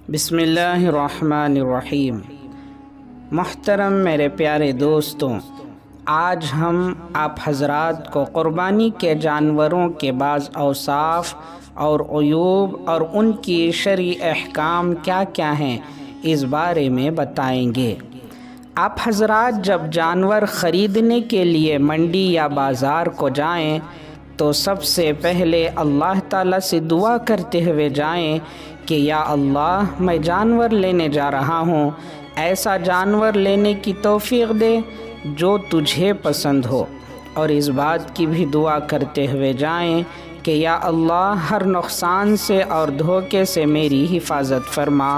بسم اللہ الرحمن الرحیم۔ محترم میرے پیارے دوستوں، آج ہم آپ حضرات کو قربانی کے جانوروں کے بعض اوصاف اور عیوب اور ان کی شرعی احکام کیا کیا ہیں اس بارے میں بتائیں گے۔ آپ حضرات جب جانور خریدنے کے لیے منڈی یا بازار کو جائیں تو سب سے پہلے اللہ تعالیٰ سے دعا کرتے ہوئے جائیں کہ یا اللہ، میں جانور لینے جا رہا ہوں، ایسا جانور لینے کی توفیق دے جو تجھے پسند ہو، اور اس بات کی بھی دعا کرتے ہوئے جائیں کہ یا اللہ، ہر نقصان سے اور دھوکے سے میری حفاظت فرما،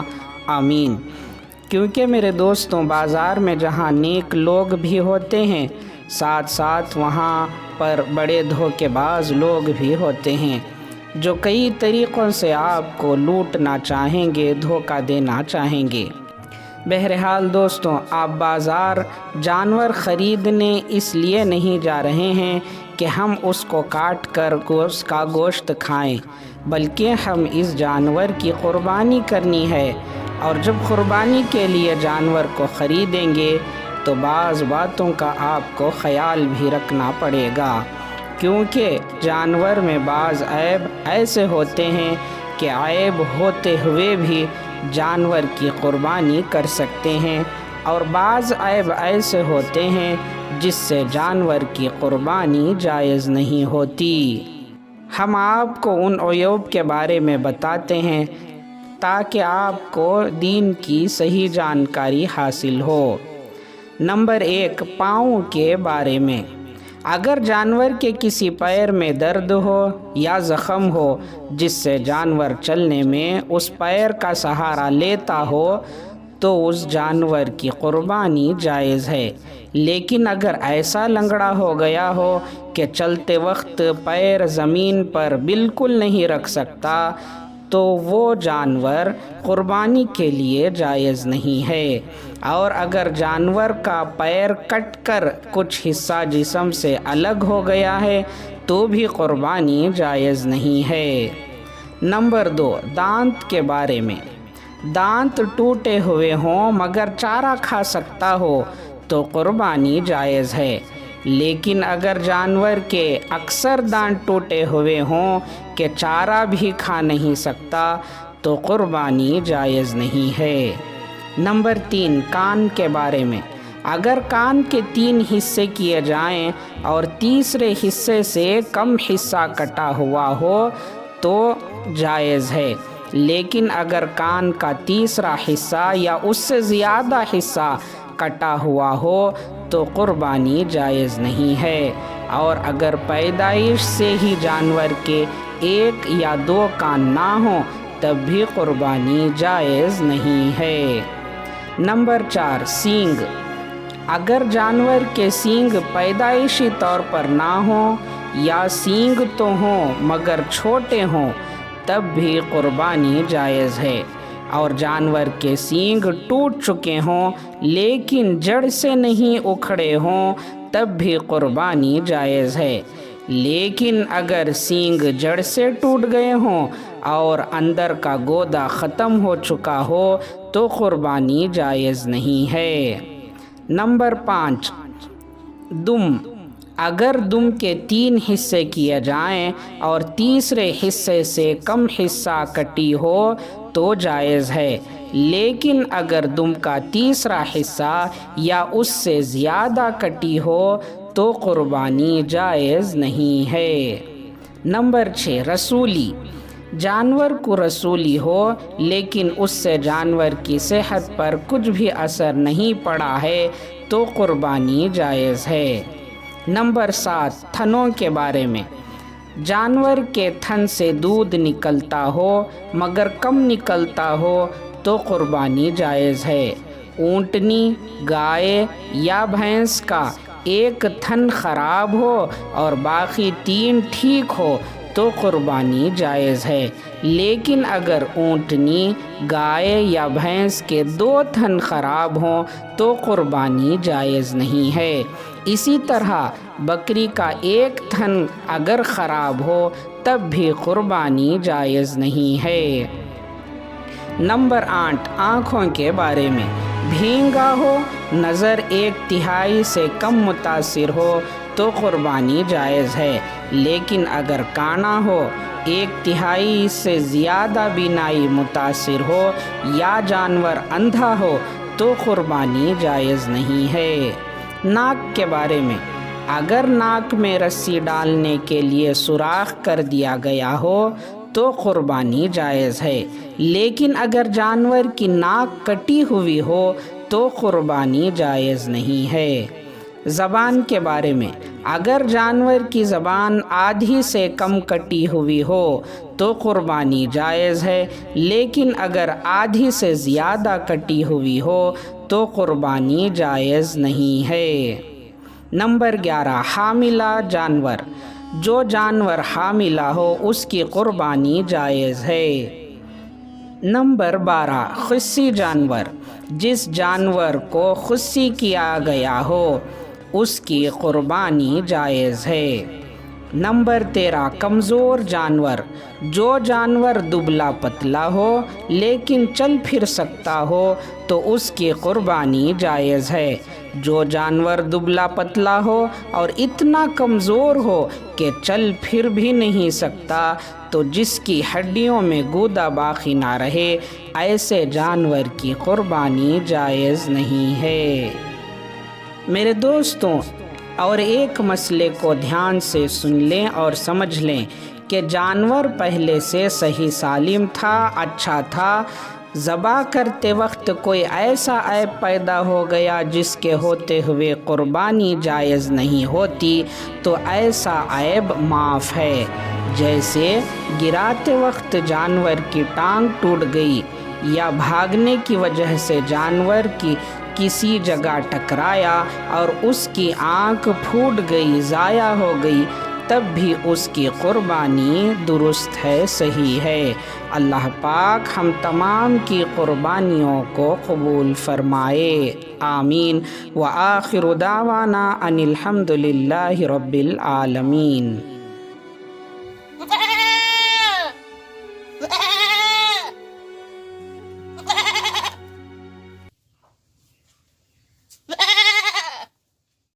آمین۔ کیونکہ میرے دوستوں، بازار میں جہاں نیک لوگ بھی ہوتے ہیں، ساتھ ساتھ وہاں پر بڑے دھوکے باز لوگ بھی ہوتے ہیں جو کئی طریقوں سے آپ کو لوٹنا چاہیں گے، دھوکہ دینا چاہیں گے۔ بہرحال دوستوں، آپ بازار جانور خریدنے اس لیے نہیں جا رہے ہیں کہ ہم اس کو کاٹ کر اس کا گوشت کھائیں، بلکہ ہم اس جانور کی قربانی کرنی ہے، اور جب قربانی کے لیے جانور کو خریدیں گے تو بعض باتوں کا آپ کو خیال بھی رکھنا پڑے گا، کیونکہ جانور میں بعض عیب ایسے ہوتے ہیں کہ عیب ہوتے ہوئے بھی جانور کی قربانی کر سکتے ہیں، اور بعض عیب ایسے ہوتے ہیں جس سے جانور کی قربانی جائز نہیں ہوتی۔ ہم آپ کو ان عیوب کے بارے میں بتاتے ہیں تاکہ آپ کو دین کی صحیح جانکاری حاصل ہو۔ نمبر 1، پاؤں کے بارے میں۔ اگر جانور کے کسی پیر میں درد ہو یا زخم ہو جس سے جانور چلنے میں اس پیر کا سہارا لیتا ہو تو اس جانور کی قربانی جائز ہے، لیکن اگر ایسا لنگڑا ہو گیا ہو کہ چلتے وقت پیر زمین پر بالکل نہیں رکھ سکتا تو وہ جانور قربانی کے لیے جائز نہیں ہے، اور اگر جانور کا پیر کٹ کر کچھ حصہ جسم سے الگ ہو گیا ہے تو بھی قربانی جائز نہیں ہے۔ نمبر 2، دانت کے بارے میں۔ دانت ٹوٹے ہوئے ہوں مگر چارہ کھا سکتا ہو تو قربانی جائز ہے، لیکن اگر جانور کے اکثر دانت ٹوٹے ہوئے ہوں کہ چارہ بھی کھا نہیں سکتا تو قربانی جائز نہیں ہے۔ نمبر 3، کان کے بارے میں۔ اگر کان کے 3 حصے کیے جائیں اور تیسرے حصے سے کم حصہ کٹا ہوا ہو تو جائز ہے، لیکن اگر کان کا تیسرا حصہ یا اس سے زیادہ حصہ کٹا ہوا ہو تو قربانی جائز نہیں ہے، اور اگر پیدائش سے ہی جانور کے 1 یا 2 کان نہ ہوں تب بھی قربانی جائز نہیں ہے۔ نمبر 4، سینگ۔ اگر جانور کے سینگ پیدائشی طور پر نہ ہوں یا سینگ تو ہوں مگر چھوٹے ہوں تب بھی قربانی جائز ہے، اور جانور کے سینگ ٹوٹ چکے ہوں لیکن جڑ سے نہیں اکھڑے ہوں تب بھی قربانی جائز ہے، لیکن اگر سینگ جڑ سے ٹوٹ گئے ہوں اور اندر کا گودا ختم ہو چکا ہو تو قربانی جائز نہیں ہے۔ نمبر 5، دم۔ اگر دم کے 3 حصے کیے جائیں اور تیسرے حصے سے کم حصہ کٹی ہو تو جائز ہے، لیکن اگر دم کا تیسرا حصہ یا اس سے زیادہ کٹی ہو تو قربانی جائز نہیں ہے۔ نمبر 6، رسولی۔ جانور کو رسولی ہو لیکن اس سے جانور کی صحت پر کچھ بھی اثر نہیں پڑا ہے تو قربانی جائز ہے۔ نمبر 7، تھنوں کے بارے میں۔ جانور کے تھن سے دودھ نکلتا ہو مگر کم نکلتا ہو تو قربانی جائز ہے۔ اونٹنی، گائے یا بھینس کا 1 تھن خراب ہو اور باقی 3 ٹھیک ہو تو قربانی جائز ہے، لیکن اگر اونٹنی، گائے یا بھینس کے 2 تھن خراب ہوں تو قربانی جائز نہیں ہے۔ اسی طرح بکری کا 1 تھن اگر خراب ہو تب بھی قربانی جائز نہیں ہے۔ نمبر 8 آنکھوں کے بارے میں، بھینگا ہو، نظر 1/3 سے کم متاثر ہو تو قربانی جائز ہے، لیکن اگر کانا ہو، 1/3 سے زیادہ بینائی متاثر ہو یا جانور اندھا ہو تو قربانی جائز نہیں ہے۔ ناک کے بارے میں، اگر ناک میں رسی ڈالنے کے لیے سوراخ کر دیا گیا ہو تو قربانی جائز ہے، لیکن اگر جانور کی ناک کٹی ہوئی ہو تو قربانی جائز نہیں ہے۔ زبان کے بارے میں، اگر جانور کی زبان آدھی سے کم کٹی ہوئی ہو تو قربانی جائز ہے، لیکن اگر آدھی سے زیادہ کٹی ہوئی ہو تو قربانی جائز نہیں ہے۔ نمبر 11 حاملہ جانور، جو جانور حاملہ ہو اس کی قربانی جائز ہے۔ نمبر 12 خصی جانور، جس جانور کو خصی کیا گیا ہو اس کی قربانی جائز ہے۔ نمبر 13 کمزور جانور، جو جانور دبلا پتلا ہو لیکن چل پھر سکتا ہو تو اس کی قربانی جائز ہے۔ جو جانور دبلا پتلا ہو اور اتنا کمزور ہو کہ چل پھر بھی نہیں سکتا تو جس کی ہڈیوں میں گودا باقی نہ رہے، ایسے جانور کی قربانی جائز نہیں ہے۔ میرے دوستوں، اور ایک مسئلے کو دھیان سے سن لیں اور سمجھ لیں کہ جانور پہلے سے صحیح سالم تھا، اچھا تھا، ذبح کرتے وقت کوئی ایسا عیب پیدا ہو گیا جس کے ہوتے ہوئے قربانی جائز نہیں ہوتی تو ایسا عیب معاف ہے۔ جیسے گراتے وقت جانور کی ٹانگ ٹوٹ گئی یا بھاگنے کی وجہ سے جانور کی کسی جگہ ٹکرایا اور اس کی آنکھ پھوٹ گئی، ضائع ہو گئی، تب بھی اس کی قربانی درست ہے، صحیح ہے۔ اللہ پاک ہم تمام کی قربانیوں کو قبول فرمائے، آمین۔ وآخر دعوانا ان الحمد للہ رب العالمین۔